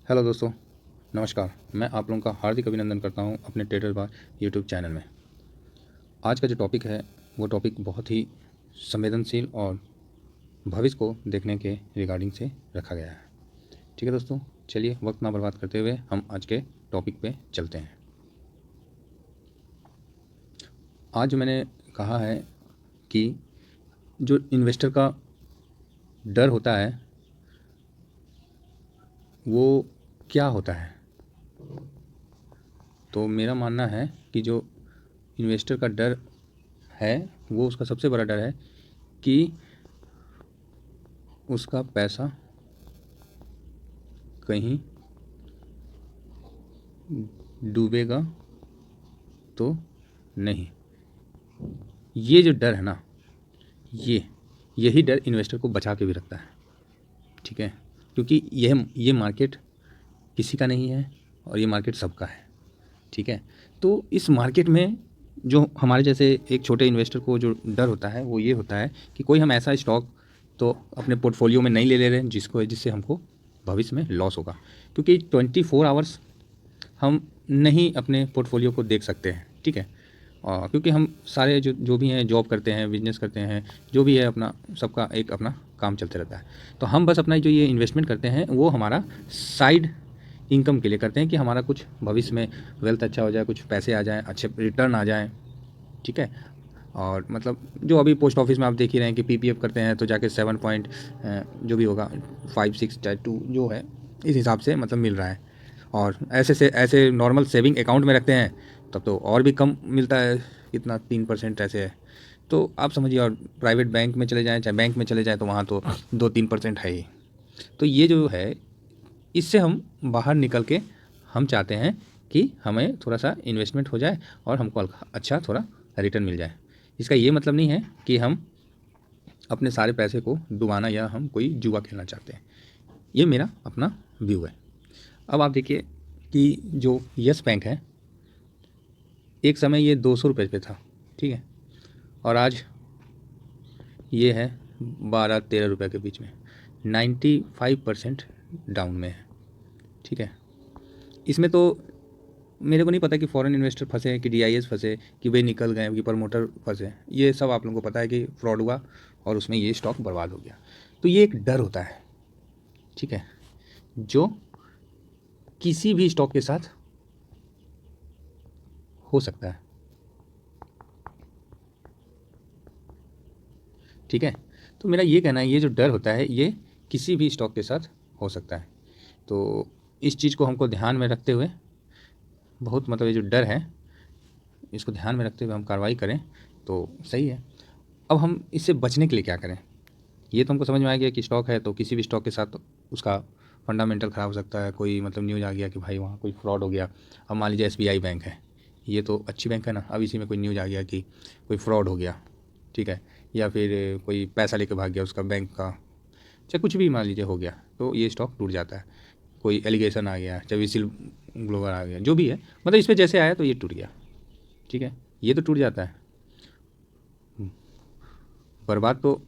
Hello दोस्तों, नमस्कार। मैं आप लोगों का हार्दिक अभिनंदन करता हूं अपने ट्रेडर बार यूट्यूब चैनल में। आज का जो टॉपिक है वो टॉपिक बहुत ही संवेदनशील और भविष्य को देखने के रिगार्डिंग से रखा गया है। ठीक है दोस्तों, चलिए वक्त ना बर्बाद करते हुए हम आज के टॉपिक पे चलते हैं। आज जो मैंने कहा है कि जो इन्वेस्टर का डर होता है वो क्या होता है, तो मेरा मानना है कि जो इन्वेस्टर का डर है वो उसका सबसे बड़ा डर है कि उसका पैसा कहीं डूबेगा तो नहीं। ये जो डर है ना, यही डर इन्वेस्टर को बचा के भी रखता है। ठीक है, क्योंकि ये मार्केट किसी का नहीं है और ये मार्केट सबका है। ठीक है, तो इस मार्केट में जो हमारे जैसे एक छोटे इन्वेस्टर को जो डर होता है वो ये होता है कि कोई हम ऐसा स्टॉक तो अपने पोर्टफोलियो में नहीं ले रहे हैं जिससे हमको भविष्य में लॉस होगा। क्योंकि 24 आवर्स हम नहीं अपने पोर्टफोलियो को देख सकते हैं। ठीक है, क्योंकि हम सारे जो भी हैं, जॉब करते हैं, बिजनेस करते हैं, जो भी है अपना सबका एक अपना काम चलते रहता है। तो हम बस अपना जो ये इन्वेस्टमेंट करते हैं वो हमारा साइड इनकम के लिए करते हैं कि हमारा कुछ भविष्य में वेल्थ अच्छा हो जाए, कुछ पैसे आ जाएँ, अच्छे रिटर्न आ जाएँ। ठीक है, और मतलब जो अभी पोस्ट ऑफिस में आप देख ही रहे हैं कि पीपीएफ करते हैं तो जाके 7 पॉइंट जो भी होगा 5, 6, 2 जो है इस हिसाब से मतलब मिल रहा है। और ऐसे नॉर्मल सेविंग अकाउंट में रखते हैं तब तो और भी कम मिलता है, इतना 3% ऐसे है। तो आप समझिए, और प्राइवेट बैंक में चले जाएँ चाहे बैंक में चले जाएँ तो वहाँ तो 2-3% है ही। तो ये जो है इससे हम बाहर निकल के हम चाहते हैं कि हमें थोड़ा सा इन्वेस्टमेंट हो जाए और हमको अच्छा थोड़ा रिटर्न मिल जाए। इसका ये मतलब नहीं है कि हम अपने सारे पैसे को डुबाना या हम कोई जुआ खेलना चाहते हैं। ये मेरा अपना व्यू है। अब आप देखिए कि जो यस बैंक है, एक समय ये 200 रुपये पे था। ठीक है, और आज ये है 12-13 रुपये के बीच में, 95% डाउन में है। ठीक है, इसमें तो मेरे को नहीं पता कि फॉरेन इन्वेस्टर फंसे हैं कि डीआईएस फंसे कि वे निकल गए कि प्रमोटर फंसे। ये सब आप लोगों को पता है कि फ्रॉड हुआ और उसमें ये स्टॉक बर्बाद हो गया। तो ये एक डर होता है, ठीक है, जो किसी भी स्टॉक के साथ हो सकता है। ठीक है, तो मेरा ये कहना है ये जो डर होता है ये किसी भी स्टॉक के साथ हो सकता है। तो इस चीज़ को हमको ध्यान में रखते हुए बहुत मतलब ये जो डर है इसको ध्यान में रखते हुए हम कार्रवाई करें तो सही है। अब हम इससे बचने के लिए क्या करें, ये तो हमको समझ में आ गया कि स्टॉक है तो किसी भी स्टॉक के साथ उसका फंडामेंटल ख़राब हो सकता है। कोई मतलब न्यूज़ आ गया कि भाई वहाँ कोई फ्रॉड हो गया। अब मान लीजिए एसबीआई बैंक है, ये तो अच्छी बैंक है ना, अब इसी में कोई न्यूज़ आ गया कि कोई फ्रॉड हो गया। ठीक है, या फिर कोई पैसा लेके भाग गया उसका बैंक का, चाहे कुछ भी मान लीजिए हो गया तो ये स्टॉक टूट जाता है। कोई एलिगेशन आ गया, चाहे विसिल ब्लोअर आ गया, जो भी है मतलब इस पर जैसे आया तो ये टूट गया। ठीक है, ये तो टूट जाता है, बर्बाद तो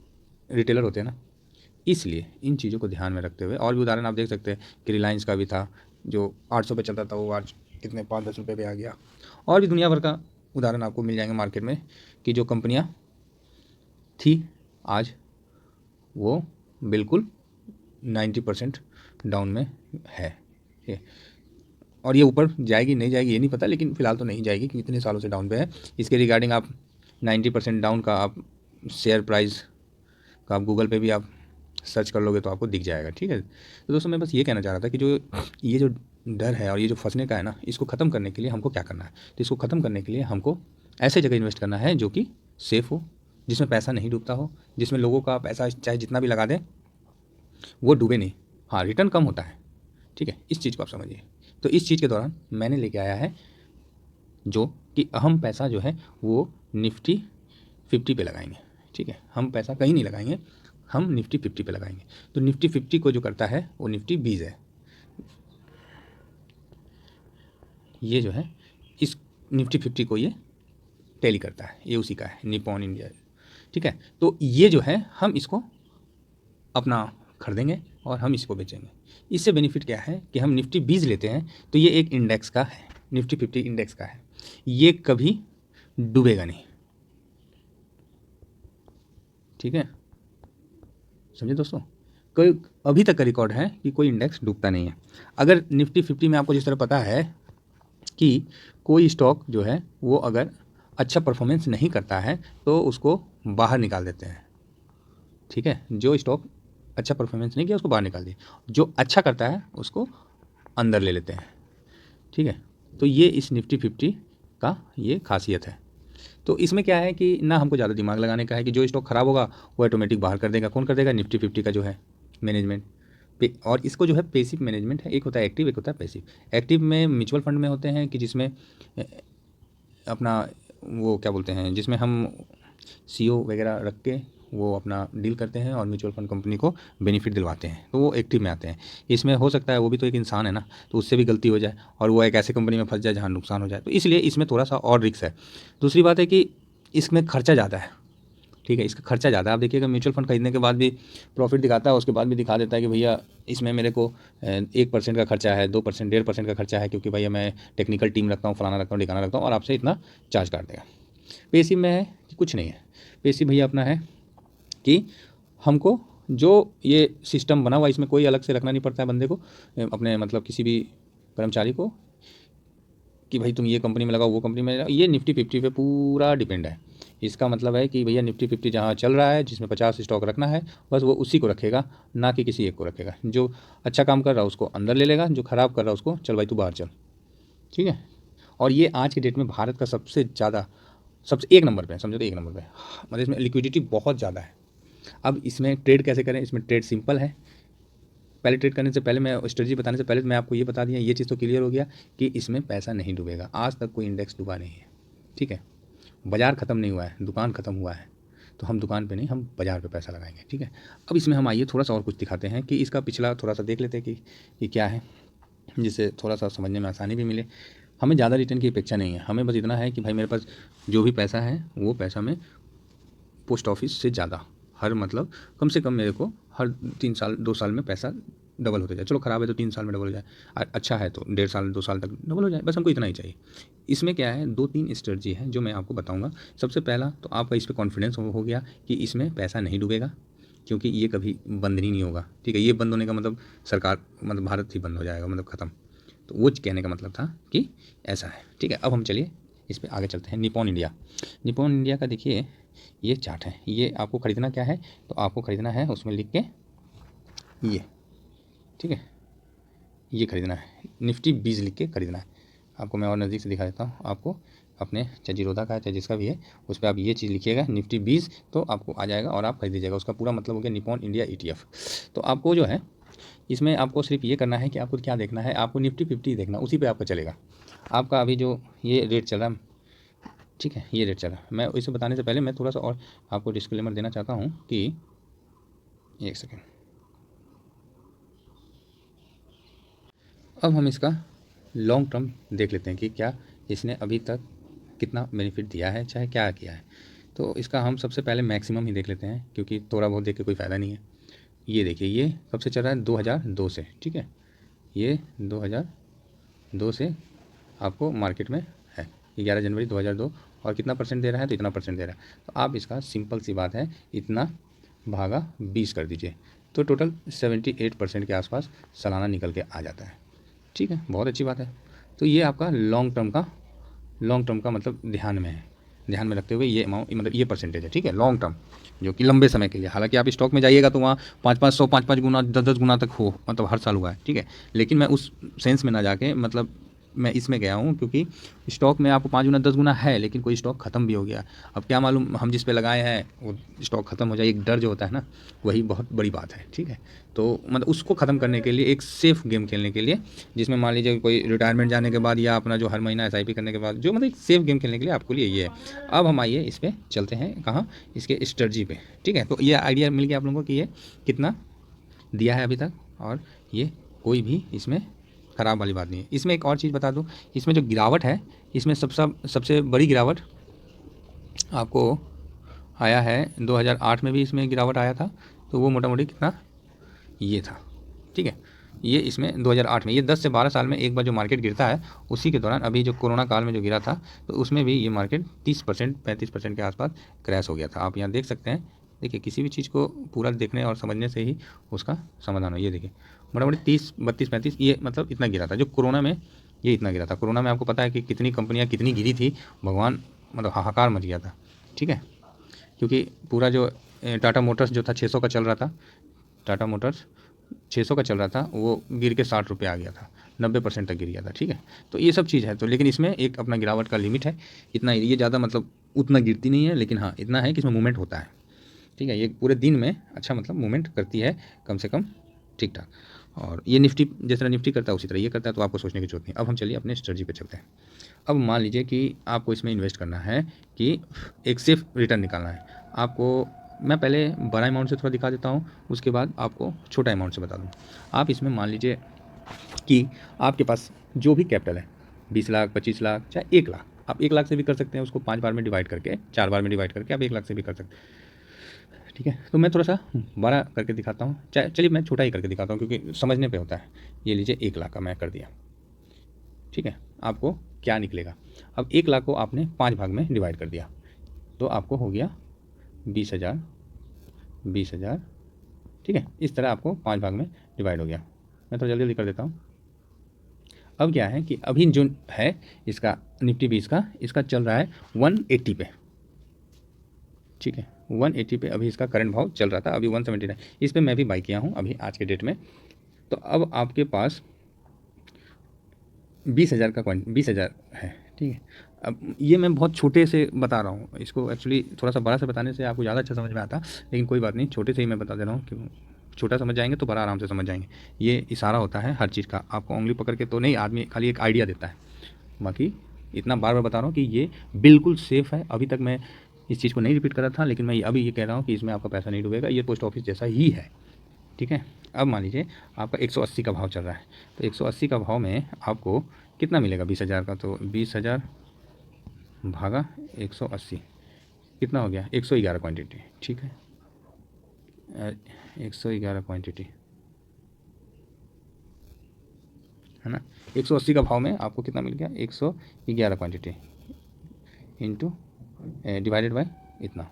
रिटेलर होते हैं ना। इसलिए इन चीज़ों को ध्यान में रखते हुए, और भी उदाहरण आप देख सकते हैं कि रिलायंस का भी था जो 800 पे चलता था वो आज कितने 5-10 रुपये पे आ गया। और भी दुनिया भर का उदाहरण आपको मिल जाएंगे मार्केट में कि जो कंपनियां थी आज वो बिल्कुल 90% डाउन में है। ठीक है, और ये ऊपर जाएगी नहीं जाएगी ये नहीं पता, लेकिन फ़िलहाल तो नहीं जाएगी क्योंकि इतने सालों से डाउन पे है। इसके रिगार्डिंग आप 90% डाउन का आप शेयर प्राइस का आप गूगल पे भी आप सर्च कर लोगे तो आपको दिख जाएगा। ठीक है, तो दोस्तों मैं बस ये कहना चाह रहा था कि जो ये जो डर है और ये जो फंसने का है ना, इसको ख़त्म करने के लिए हमको क्या करना है। तो इसको ख़त्म करने के लिए हमको ऐसे जगह इन्वेस्ट करना है जो कि सेफ़ हो, जिसमें पैसा नहीं डूबता हो, जिसमें लोगों का पैसा चाहे जितना भी लगा दें वो डूबे नहीं। हाँ, रिटर्न कम होता है। ठीक है, इस चीज़ को आप समझिए। तो इस चीज़ के दौरान मैंने लेके आया है जो कि हम पैसा जो है वो निफ्टी 50 पे लगाएंगे। ठीक है, हम पैसा कहीं नहीं लगाएंगे, हम निफ्टी 50 पे लगाएंगे। तो निफ्टी 50 को जो करता है वो निफ्टी 20 है। ये जो है इस निफ्टी 50 को ये टैली करता है, ये उसी का है, निपॉन इंडिया। ठीक है, तो ये जो है हम इसको अपना खरीदेंगे और हम इसको बेचेंगे। इससे बेनिफिट क्या है कि हम निफ्टी 20 लेते हैं तो ये एक इंडेक्स का है, निफ्टी 50 इंडेक्स का है, ये कभी डूबेगा नहीं, ठीक है, समझे दोस्तों। कोई अभी तक का रिकॉर्ड है कि कोई इंडेक्स डूबता नहीं है। अगर निफ्टी 50 में आपको जिस तरह पता है कि कोई स्टॉक जो है वो अगर अच्छा परफॉर्मेंस नहीं करता है तो उसको बाहर निकाल देते हैं, ठीक है, जो स्टॉक अच्छा परफॉर्मेंस नहीं किया उसको बाहर निकाल दिए, जो अच्छा करता है उसको अंदर ले लेते हैं, ठीक है। तो ये इस निफ्टी 50 का ये खासियत है। तो इसमें क्या है कि ना हमको ज़्यादा दिमाग लगाने का है कि जो स्टॉक खराब होगा वो ऑटोमेटिक बाहर कर देगा। कौन कर देगा? निफ्टी 50 का जो है मैनेजमेंट पे। और इसको जो है पैसिव मैनेजमेंट है, एक होता है एक्टिव, एक होता है पैसिव। एक्टिव में म्यूचुअल फंड में होते हैं कि जिसमें अपना वो क्या बोलते हैं, जिसमें हम सीओ वगैरह रख के वो अपना डील करते हैं और म्यूचुअल फंड कंपनी को बेनिफिट दिलवाते हैं, तो वो एक्टिव में आते हैं। इसमें हो सकता है वो भी तो एक इंसान है ना, तो उससे भी गलती हो जाए और वो एक ऐसे कंपनी में फंस जाए जहाँ नुकसान हो जाए, तो इसलिए इसमें थोड़ा सा और रिस्क है। दूसरी बात है कि इसमें खर्चा ज़्यादा है, ठीक है, इसका खर्चा ज़्यादा है। आप देखिएगा म्यूचुअल फंड खरीदने के बाद भी प्रॉफिट दिखाता है, उसके बाद भी दिखा देता है कि भैया इसमें मेरे को 1% का खर्चा है, 2%, 1.5% का खर्चा है, क्योंकि भैया मैं टेक्निकल टीम रखता हूँ, फलाना रखता हूँ, ठिकाना रखता हूँ, और आपसे इतना चार्ज काट देगा। पेसिव में है कि कुछ नहीं है, पेसिव भैया अपना है कि हमको जो ये सिस्टम बना हुआ इसमें कोई अलग से रखना नहीं पड़ता है बंदे को, अपने मतलब किसी भी कर्मचारी को कि भाई तुम ये कंपनी में लगाओ, वो कंपनी में लगाओ। ये निफ्टी 50 पे पूरा डिपेंड है। इसका मतलब है कि भैया निफ्टी 50 जहाँ चल रहा है, जिसमें 50 स्टॉक रखना है, बस वो उसी को रखेगा, ना कि किसी एक को रखेगा। जो अच्छा काम कर रहा है उसको अंदर ले लेगा, जो ख़राब कर रहा है उसको चल भाई तू बाहर चल, ठीक है। और ये आज की डेट में भारत का सबसे ज़्यादा, सबसे एक नंबर पे है, समझो तो एक नंबर पे, मतलब इसमें लिक्विडिटी बहुत ज़्यादा है। अब इसमें ट्रेड कैसे करें? इसमें ट्रेड सिंपल है। पहले ट्रेड करने से पहले, मैं स्ट्रेटजी बताने से पहले मैं आपको ये बता दिया, ये चीज़ तो क्लियर हो गया कि इसमें पैसा नहीं डूबेगा। आज तक कोई इंडेक्स डूबा नहीं है, ठीक है। बाज़ार ख़त्म नहीं हुआ है, दुकान ख़त्म हुआ है, तो हम दुकान पे नहीं, हम बाज़ार पे पैसा लगाएंगे, ठीक है। अब इसमें हम आइए थोड़ा सा और कुछ दिखाते हैं कि इसका पिछला थोड़ा सा देख लेते हैं कि क्या है, जिससे थोड़ा सा समझने में आसानी भी मिले। हमें ज़्यादा रिटर्न की अपेक्षा नहीं है, हमें बस इतना है कि भाई मेरे पास जो भी पैसा है वो पैसा मैं पोस्ट ऑफिस से ज़्यादा हर मतलब कम से कम मेरे को हर 3 साल 2 साल में पैसा डबल होते जाए। चलो ख़राब है तो 3 साल में डबल हो जाए, अच्छा है तो 1.5 साल 2 साल तक डबल हो जाए, बस हमको इतना ही चाहिए। इसमें क्या है, 2-3 स्ट्रेटजी है जो मैं आपको बताऊंगा। सबसे पहला तो आपका इस पर कॉन्फिडेंस हो गया कि इसमें पैसा नहीं डूबेगा, क्योंकि ये कभी बंद ही नहीं होगा, ठीक है। ये बंद होने का मतलब सरकार, मतलब भारत ही बंद हो जाएगा, मतलब ख़त्म। तो वो कहने का मतलब था कि ऐसा है, ठीक है। अब हम चलिए इस पर आगे चलते हैं। निपॉन इंडिया, निपॉन इंडिया का देखिए ये चार्ट है। ये आपको ख़रीदना क्या है, तो आपको ख़रीदना है उसमें लिख के ये, ठीक है, ये ख़रीदना है, निफ्टी 20 लिख के ख़रीदना है। आपको मैं और नज़दीक से दिखा देता हूँ। आपको अपने चाहे जीरोधा का है चाहे जिसका भी है उस पर आप ये चीज़ लिखिएगा निफ्टी 20, तो आपको आ जाएगा और आप खरीद लीजिएगा। उसका पूरा मतलब हो गया निपॉन इंडिया ETF। तो आपको जो है इसमें आपको सिर्फ ये करना है कि आपको क्या देखना है, आपको निफ्टी 50 देखना, उसी पे आपका चलेगा। आपका अभी जो ये रेट चल रहा है, ठीक है, ये रेट चल रहा है। मैं इसे बताने से पहले मैं थोड़ा सा और आपको डिस्क्लेमर देना चाहता हूँ कि एक सेकेंड, अब हम इसका लॉन्ग टर्म देख लेते हैं कि क्या इसने अभी तक कितना बेनिफिट दिया है, चाहे क्या किया है। तो इसका हम सबसे पहले मैक्सिमम ही देख लेते हैं, क्योंकि थोड़ा बहुत देख के कोई फ़ायदा नहीं है। ये देखिए, ये कब से चल रहा है, 2002 से, ठीक है। ये 2002 से आपको मार्केट में है, 11 जनवरी 2002, और कितना परसेंट दे रहा है, तो इतना परसेंट दे रहा है। तो आप इसका सिंपल सी बात है, इतना भागा 20 कर दीजिए, तो टोटल 78% के आसपास सालाना निकल के आ जाता है, ठीक है। बहुत अच्छी बात है। तो ये आपका लॉन्ग टर्म का मतलब ध्यान में है, ध्यान में रखते हुए ये अमाउंट, मतलब ये परसेंटेज है, ठीक है, लॉन्ग टर्म, जो कि लंबे समय के लिए। हालांकि आप स्टॉक में जाइएगा तो वहाँ 5-5 5 गुना 10-10 गुना तक हो, मतलब हर साल हुआ है, ठीक है। लेकिन मैं उस सेंस में ना जाके, मतलब मैं इसमें गया हूँ क्योंकि स्टॉक में आपको 5 गुना 10 गुना है, लेकिन कोई स्टॉक ख़त्म भी हो गया। अब क्या मालूम हम जिस पे लगाए हैं वो स्टॉक ख़त्म हो जाए, एक डर जो होता है ना, वही बहुत बड़ी बात है, ठीक है। तो मतलब उसको ख़त्म करने के लिए एक सेफ़ गेम खेलने के लिए, जिसमें मान लीजिए कोई रिटायरमेंट जाने के बाद या अपना जो हर महीना SIP करने के बाद, जो मतलब एक सेफ़ गेम खेलने के लिए आपको लिए ये है। अब हम आइए इस पर चलते हैं, कहाँ, इसके स्ट्रेटजी पे, ठीक है। तो ये आइडिया मिल गया आप लोगों को कि ये कितना दिया है अभी तक, और ये कोई भी इसमें ख़राब वाली बात नहीं है। इसमें एक और चीज़ बता दूं, इसमें जो गिरावट है, इसमें सबसे बड़ी गिरावट आपको आया है 2008 में भी इसमें गिरावट आया था, तो वो मोटा मोटी कितना ये था, ठीक है। ये इसमें 2008 में, ये 10 से 12 साल में एक बार जो मार्केट गिरता है, उसी के दौरान अभी जो कोरोना काल में जो गिरा था, तो उसमें भी ये मार्केट 30% 35% के आसपास क्रैश हो गया था। आप यहाँ देख सकते हैं, देखिए किसी भी चीज़ को पूरा देखने और समझने से ही उसका समाधान हो। ये देखिए मोटामोटी 30 32 35, ये मतलब इतना गिरा था जो कोरोना में, ये इतना गिरा था। कोरोना में आपको पता है कि कितनी कंपनियाँ कितनी गिरी थी, भगवान, मतलब हाहाकार मच गया था। ठीक है, क्योंकि पूरा जो टाटा मोटर्स जो था 600 का चल रहा था, टाटा मोटर्स 600 का चल रहा था, वो गिर के 60 रुपये आ गया था, 90% तक गिर गया था। ठीक है, तो ये सब चीज़ है। तो लेकिन इसमें एक अपना गिरावट का लिमिट है, इतना ही, ये ज़्यादा मतलब उतना गिरती नहीं है, लेकिन हाँ इतना है कि इसमें मूवमेंट होता है। ठीक है, ये पूरे दिन में अच्छा मतलब मूवमेंट करती है कम से कम ठीक ठाक। और ये निफ्टी जिस तरह निफ्टी करता है उसी तरह ये करता है, तो आपको सोचने की जरूरत नहीं। अब हम चलिए अपने स्ट्रेटजी पे चलते हैं। अब मान लीजिए कि आपको इसमें इन्वेस्ट करना है कि एक सेफ रिटर्न निकालना है आपको। मैं पहले बड़ा अमाउंट से थोड़ा दिखा देता हूँ, उसके बाद आपको छोटा अमाउंट से बता दूँ। आप इसमें मान लीजिए कि आपके पास जो भी कैपिटल है, 20 लाख 25 लाख चाहे 1 लाख, आप 1 लाख से भी कर सकते हैं, उसको 5 बार में डिवाइड करके, 4 बार में डिवाइड करके आप 1 लाख से भी कर सकते हैं। ठीक है, तो मैं थोड़ा सा बड़ा करके दिखाता हूँ, चाहे चलिए मैं छोटा ही करके दिखाता हूँ क्योंकि समझने पे होता है। ये लीजिए 1 लाख का मैं कर दिया। ठीक है, आपको क्या निकलेगा, अब 1 लाख को आपने 5 भाग में डिवाइड कर दिया, तो आपको हो गया 20,000 20,000। ठीक है, इस तरह आपको 5 भाग में डिवाइड हो गया। मैं थोड़ा जल्दी जल्दी कर देता हूँ। अब क्या है कि अभी जो है इसका निफ्टी 20 का, इसका चल रहा है 180 पे। ठीक है, 180 पे अभी इसका करंट भाव चल रहा था, अभी 179, इस पर मैं भी बाई किया हूँ अभी आज के डेट में। तो अब आपके पास 20,000 का कॉइन 20,000 है। ठीक है, अब ये मैं बहुत छोटे से बता रहा हूँ, इसको एक्चुअली थोड़ा सा बड़ा से बताने से आपको ज़्यादा अच्छा समझ में आता, लेकिन कोई बात नहीं, छोटे से ही मैं बता दे रहा हूँ कि छोटा समझ जाएंगे तो बड़ा आराम से समझ जाएंगे। ये इशारा होता है हर चीज़ का, आपको उंगली पकड़ के तो नहीं, आदमी खाली एक आइडिया देता है। बाकी इतना बार बार बता रहा हूँ कि ये बिल्कुल सेफ़ है। अभी तक मैं इस चीज़ को नहीं रिपीट कर रहा था, लेकिन मैं अभी ये कह रहा हूँ कि इसमें आपका पैसा नहीं डूबेगा, ये पोस्ट ऑफिस जैसा ही है। ठीक है, अब मान लीजिए आपका 180 का भाव चल रहा है, तो 180 का भाव में आपको कितना मिलेगा 20,000 का, तो 20,000 भागा 180 कितना हो गया, 111 क्वांटिटी। ठीक है, 111 क्वांटिटी है ना। 180 का भाव में आपको कितना मिल गया, 111 क्वांटिटी इंटू डिवाइडेड बाय इतना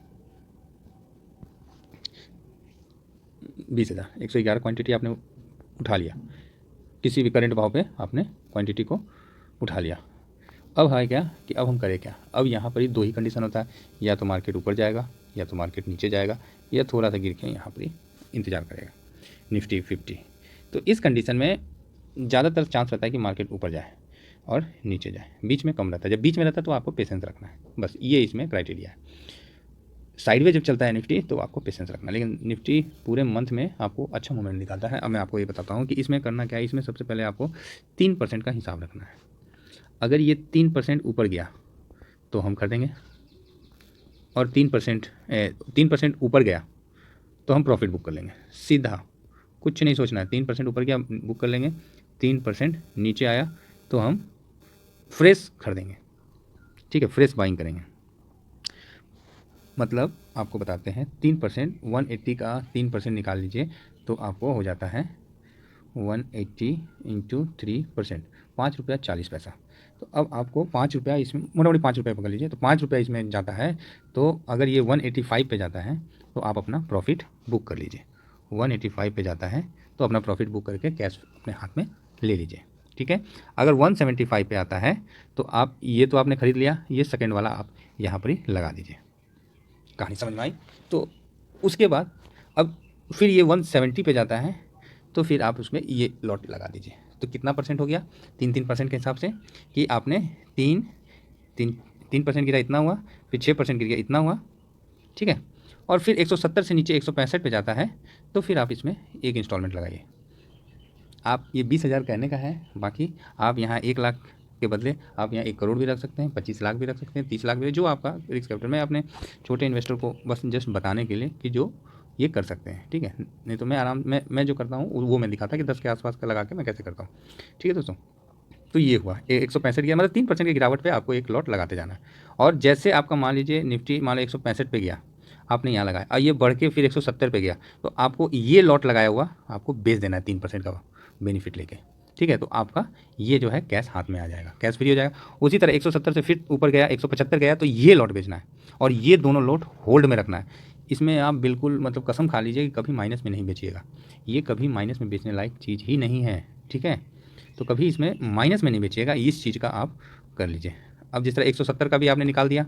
20,000। 111 क्वांटिटी आपने उठा लिया, किसी भी करंट भाव पे आपने क्वांटिटी को उठा लिया। अब है क्या कि अब हम करें क्या, अब यहाँ पर ही दो ही कंडीशन होता है, या तो मार्केट ऊपर जाएगा या तो मार्केट नीचे जाएगा, या थोड़ा सा गिर के यहाँ पर ही इंतज़ार करेगा निफ्टी 50। तो इस कंडीशन में ज़्यादातर चांस रहता है कि मार्केट ऊपर जाए और नीचे जाए, बीच में कम रहता है। जब बीच में रहता है तो आपको पेशेंस रखना है, बस ये इसमें क्राइटेरिया है। साइडवेज जब चलता है निफ्टी तो आपको पेशेंस रखना है, लेकिन निफ्टी पूरे मंथ में आपको अच्छा मूवमेंट निकालता है। अब मैं आपको ये बताता हूँ कि इसमें करना क्या है। इसमें सबसे पहले आपको 3% का हिसाब रखना है। अगर ये 3% ऊपर गया तो हम कर देंगे, और 3% ऊपर गया तो हम प्रॉफिट बुक कर लेंगे सीधा, कुछ नहीं सोचना है। 3% ऊपर गया बुक कर लेंगे, 3% नीचे आया तो हम फ्रेश खरीदेंगे। ठीक है, फ्रेश बाइंग करेंगे। मतलब आपको बताते हैं 3%, 180 का 3% निकाल लीजिए तो आपको हो जाता है 180 इंटू 3%, 5 रुपया 40 पैसा। तो अब आपको 5 रुपया इसमें, मोटामोटी 5 रुपये पकड़ लीजिए, तो 5 रुपया इसमें जाता है। तो अगर ये 185 पे जाता है तो आप अपना प्रॉफिट बुक कर लीजिए। 185 पे जाता है तो अपना प्रॉफिट बुक करके कैश अपने हाथ में ले लीजिए। ठीक है, अगर 175 पे आता है तो आप, ये तो आपने ख़रीद लिया, ये सेकेंड वाला आप यहाँ पर ही लगा दीजिए। कहानी समझ में आई। तो उसके बाद अब फिर ये 170 पे जाता है तो फिर आप उसमें ये लॉट लगा दीजिए। तो कितना परसेंट हो गया, 3% के हिसाब से कि आपने 3% गिरा इतना हुआ, फिर 6% गिर गया इतना हुआ। ठीक है, और फिर 170 से नीचे 165 पे जाता है तो फिर आप इसमें एक इंस्टॉलमेंट लगाइए। आप ये 20,000 कहने का है, बाकी आप यहाँ 1 लाख के बदले आप यहाँ 1 करोड़ भी रख सकते हैं, 25 लाख भी रख सकते हैं, 30 लाख भी, जो आपका रिस्क कैपिटल। मैं अपने छोटे इन्वेस्टर को बस जस्ट बताने के लिए कि जो ये कर सकते हैं। ठीक है, नहीं तो मैं आराम मैं जो करता हूँ वो मैं दिखाता कि 10 के आसपास का लगा के मैं कैसे करता हूँ। ठीक है दोस्तों, तो ये हुआ 165 गया, मतलब 3% की गिरावट पे आपको एक लॉट लगाते जाना है। और जैसे आपका मान लीजिए निफ्टी मान लो 165 पे गया, आपने यहाँ लगाया और ये बढ़ के फिर 170 पे गया, तो आपको ये लॉट लगाया हुआ आपको बेच देना है 3% का बेनिफिट लेके, ठीक है। तो आपका ये जो है कैश हाथ में आ जाएगा, कैश फ्री हो जाएगा। उसी तरह 170 से फिर ऊपर गया, 175 गया, तो ये लॉट बेचना है और ये दोनों लॉट होल्ड में रखना है। इसमें आप बिल्कुल मतलब कसम खा लीजिए कि कभी माइनस में नहीं बेचिएगा, ये कभी माइनस में बेचने लायक चीज़ ही नहीं है, ठीक है। तो कभी इसमें माइनस में नहीं बेचिएगा, इस चीज़ का आप कर लीजिए। अब जिस तरह 170 का भी आपने निकाल दिया,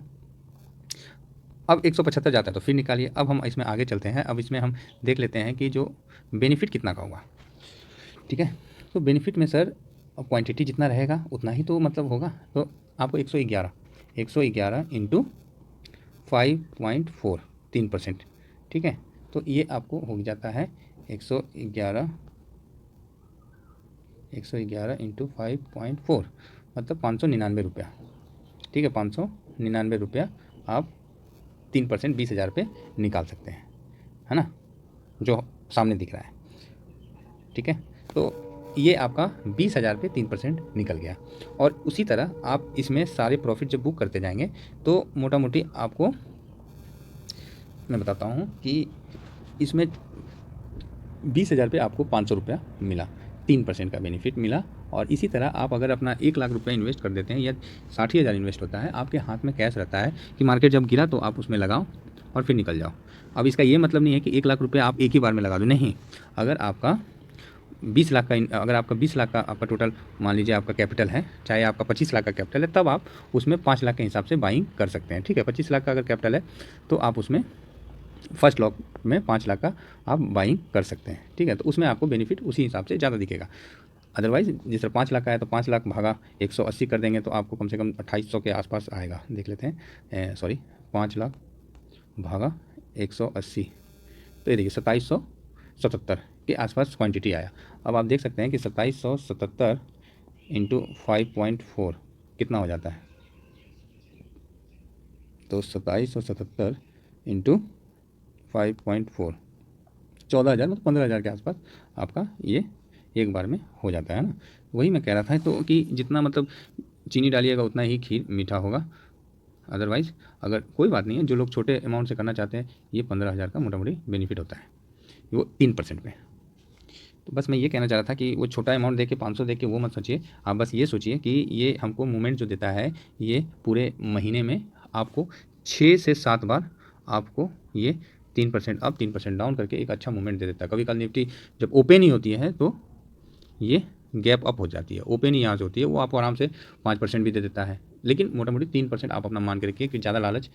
अब 175 जाता है तो फिर निकालिए। अब हम इसमें आगे चलते हैं, अब इसमें हम देख लेते हैं कि जो बेनिफिट कितना का होगा, ठीक है। तो बेनिफिट में सर क्वांटिटी जितना रहेगा उतना ही तो मतलब होगा। तो आपको 111 इंटू 5.4 3%, ठीक है। तो ये आपको हो जाता है 111 इंटू 5.4 मतलब 599 रुपया, ठीक है। 599 रुपया आप 3% 20,000 पे निकाल सकते हैं, है ना, जो सामने दिख रहा है, ठीक है। तो ये आपका 20,000 पे 3% निकल गया। और उसी तरह आप इसमें सारे प्रॉफिट जब बुक करते जाएंगे तो मोटा मोटी आपको मैं बताता हूँ कि इसमें 20,000 पे आपको 500 रुपया मिला, 3% का बेनिफिट मिला। और इसी तरह आप अगर अपना 1,00,000 रुपया इन्वेस्ट कर देते हैं या 60,000 इन्वेस्ट होता है, आपके हाथ में कैश रहता है कि मार्केट जब गिरा तो आप उसमें लगाओ और फिर निकल जाओ। अब इसका ये मतलब नहीं है कि 1,00,000 रुपया आप एक ही बार में लगा दो, नहीं। अगर आपका 20 लाख का अगर आपका 20 लाख का आपका टोटल मान लीजिए आपका कैपिटल है, चाहे आपका 25 लाख का कैपिटल है, तब आप उसमें 5 लाख के हिसाब से बाइंग कर सकते हैं, ठीक है। 25 लाख का अगर कैपिटल है तो आप उसमें फर्स्ट लॉट में 5 लाख का आप बाइंग कर सकते हैं, ठीक है। तो उसमें आपको बेनिफिट उसी हिसाब से ज़्यादा दिखेगा। अदरवाइज़ जिस तरह 5 लाख का है तो 5 लाख भागा 180 कर देंगे तो आपको कम से कम 2800 के आसपास आएगा। देख लेते हैं, सॉरी 5 लाख भागा 180, तो ये देखिए 2777 के आसपास क्वांटिटी आया। अब आप देख सकते हैं कि 2777 इंटू 5.4 कितना हो जाता है। तो 2777 इंटू 5.4 14,000 मतलब 15,000 के आसपास आपका ये एक बार में हो जाता है ना। वही मैं कह रहा था तो कि जितना मतलब चीनी डालिएगा उतना ही खीर मीठा होगा। अदरवाइज़ अगर कोई बात नहीं है, जो लोग छोटे अमाउंट से करना चाहते हैं, ये 15,000 का मोटा मोटी बेनिफिट होता है, वो 3% पे। तो बस मैं ये कहना चाह रहा था कि वो छोटा अमाउंट दे के 500 दे के वो मत सोचिए, आप बस ये सोचिए कि ये हमको मूवमेंट जो देता है ये पूरे महीने में आपको 6 से 7 बार आपको ये 3% अप 3% डाउन करके एक अच्छा मूवमेंट दे देता है। कभी कल निफ्टी जब ओपन ही होती है तो ये गैप अप हो जाती है, ओपन ही यहाँ से होती है, वो आपको आराम से 5% भी दे देता है। लेकिन मोटा मोटी 3% आप अपना मान के रखिए कि ज़्यादा लालच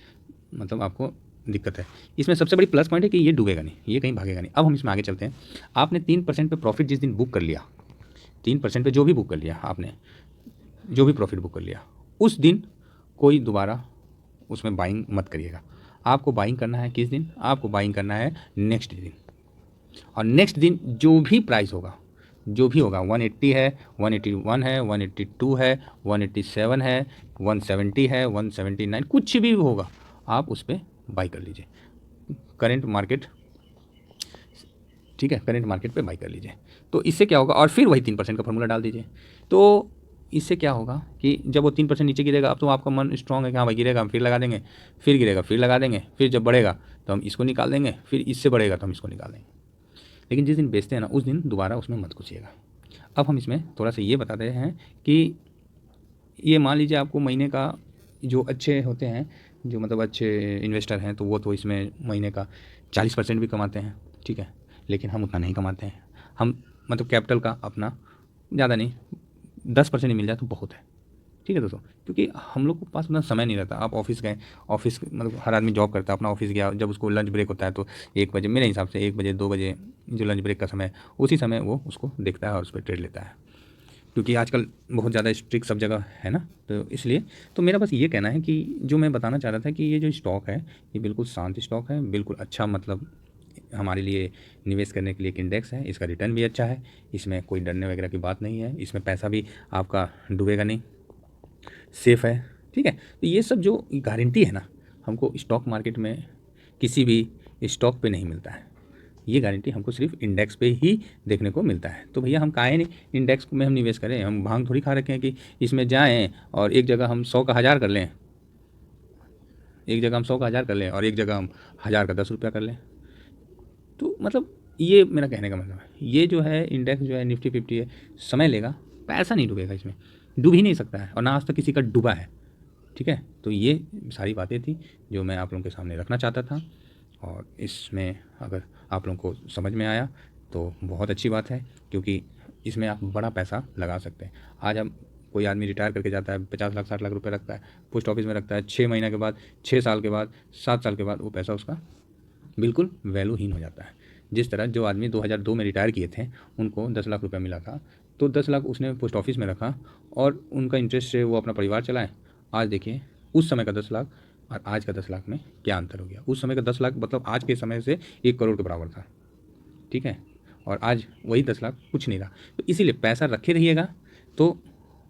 मतलब आपको दिक्कत है। इसमें सबसे बड़ी प्लस पॉइंट है कि ये डूबेगा नहीं, ये कहीं भागेगा नहीं। अब हम इसमें आगे चलते हैं। आपने 3% पे प्रॉफिट जिस दिन बुक कर लिया, 3% पे जो भी बुक कर लिया आपने, जो भी प्रॉफिट बुक कर लिया, उस दिन कोई दोबारा उसमें बाइंग मत करिएगा। आपको बाइंग करना है किस दिन, आपको बाइंग करना है नेक्स्ट दिन। और नेक्स्ट दिन जो भी प्राइस होगा, जो भी होगा, 180 है, 181 है, 182 है, 187 है, 170 है, 179, कुछ भी होगा आप उस पर बाई कर लीजिए। करेंट मार्केट, ठीक है, करेंट मार्केट पे बाई कर लीजिए। तो इससे क्या होगा, और फिर वही 3% का फॉर्मूला डाल दीजिए। तो इससे क्या होगा कि जब वो 3% नीचे गिरेगा, अब तो आपका मन स्ट्रांग है कि हाँ भाई गिरेगा हम फिर लगा देंगे, फिर गिरेगा फिर लगा देंगे, फिर जब बढ़ेगा तो हम इसको निकाल देंगे, फिर इससे बढ़ेगा तो हम इसको निकाल देंगे। लेकिन जिस दिन बेचते हैं ना, उस दिन दोबारा उसमें मत घुसिएगा। अब हम इसमें थोड़ा सा ये बताते हैं कि ये मान लीजिए आपको महीने का, जो अच्छे होते हैं, जो मतलब अच्छे इन्वेस्टर हैं, तो वो तो इसमें महीने का 40% भी कमाते हैं, ठीक है। लेकिन हम उतना नहीं कमाते हैं। हम मतलब कैपिटल का अपना ज़्यादा नहीं, 10% ही मिल जाए तो बहुत है, ठीक है दोस्तों। क्योंकि हम लोग के पास उतना समय नहीं रहता। आप ऑफिस गए, ऑफिस मतलब हर आदमी जॉब करता है, अपना ऑफिस गया, जब उसको लंच ब्रेक होता है तो 1 बजे, मेरे हिसाब से 1 बजे 2 बजे जो लंच ब्रेक का समय, उसी समय वो उसको देखता है और उस पर ट्रेड लेता है। क्योंकि आजकल बहुत ज़्यादा स्ट्रिक्ट सब जगह है ना, तो इसलिए तो मेरा बस ये कहना है कि जो मैं बताना चाह रहा था कि ये जो स्टॉक है ये बिल्कुल शांत स्टॉक है, बिल्कुल अच्छा मतलब हमारे लिए निवेश करने के लिए एक इंडेक्स है। इसका रिटर्न भी अच्छा है, इसमें कोई डरने वगैरह की बात नहीं है, इसमें पैसा भी आपका डूबेगा नहीं, सेफ़ है, ठीक है। तो ये सब जो गारंटी है ना, हमको स्टॉक मार्केट में किसी भी स्टॉक पे नहीं मिलता है। ये गारंटी हमको सिर्फ इंडेक्स पे ही देखने को मिलता है। तो भैया हम काहे नहीं इंडेक्स में हम निवेश करें, हम भांग थोड़ी खा रखे हैं कि इसमें जाएँ और एक जगह हम 100 का 1000 कर लें, एक जगह हम 100 का 1000 कर लें और एक जगह हम 1000 का 10 रुपया कर लें। तो मतलब ये मेरा कहने का मतलब है, ये जो है इंडेक्स जो है निफ्टी 50 है, समय लेगा, पैसा नहीं डूबेगा इसमें, डूब ही नहीं सकता है और ना आज तक किसी का डूबा है। ठीक है, तो ये सारी बातें थी जो मैं आप लोगों के सामने रखना चाहता था, और इसमें अगर आप लोगों को समझ में आया तो बहुत अच्छी बात है, क्योंकि इसमें आप बड़ा पैसा लगा सकते हैं। आज हम कोई आदमी रिटायर करके जाता है, 50 लाख 60 लाख रुपए रखता है, पोस्ट ऑफिस में रखता है, 6 महीने के बाद, 6 साल के बाद, 7 साल के बाद वो पैसा उसका बिल्कुल वैल्यूहीन हो जाता है। जिस तरह जो आदमी 2002 में रिटायर किए थे, उनको 10 लाख रुपया मिला था, तो 10 लाख उसने पोस्ट ऑफिस में रखा और उनका इंटरेस्ट से वो अपना परिवार चलाएं। आज देखिए उस समय का 10 लाख और आज का 10 लाख में क्या अंतर हो गया। उस समय का 10 लाख मतलब आज के समय से 1 करोड़ के बराबर था। ठीक है, और आज वही 10 लाख कुछ नहीं रहा। तो इसीलिए पैसा रखे रहिएगा, तो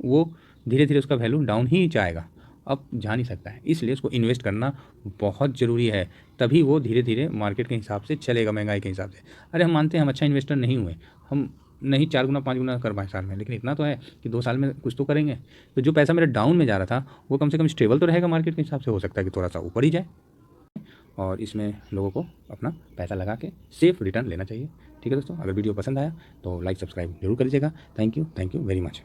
वो धीरे धीरे उसका वैल्यू डाउन ही जाएगा, अब जा नहीं सकता है। इसलिए उसको इन्वेस्ट करना बहुत ज़रूरी है, तभी वो धीरे धीरे मार्केट के हिसाब से चलेगा, महंगाई के हिसाब से। अरे हम मानते हैं हम अच्छा इन्वेस्टर नहीं हुए, हम नहीं 4 गुना 5 गुना कर पाए साल में, लेकिन इतना तो है कि 2 साल में कुछ तो करेंगे। तो जो पैसा मेरा डाउन में जा रहा था वो कम से कम स्टेबल तो रहेगा मार्केट के हिसाब से, हो सकता है कि थोड़ा सा ऊपर ही जाए। और इसमें लोगों को अपना पैसा लगा के सेफ रिटर्न लेना चाहिए। ठीक है दोस्तों, अगर वीडियो पसंद आया तो लाइक सब्सक्राइब जरूर करिएगा। Thank you very much.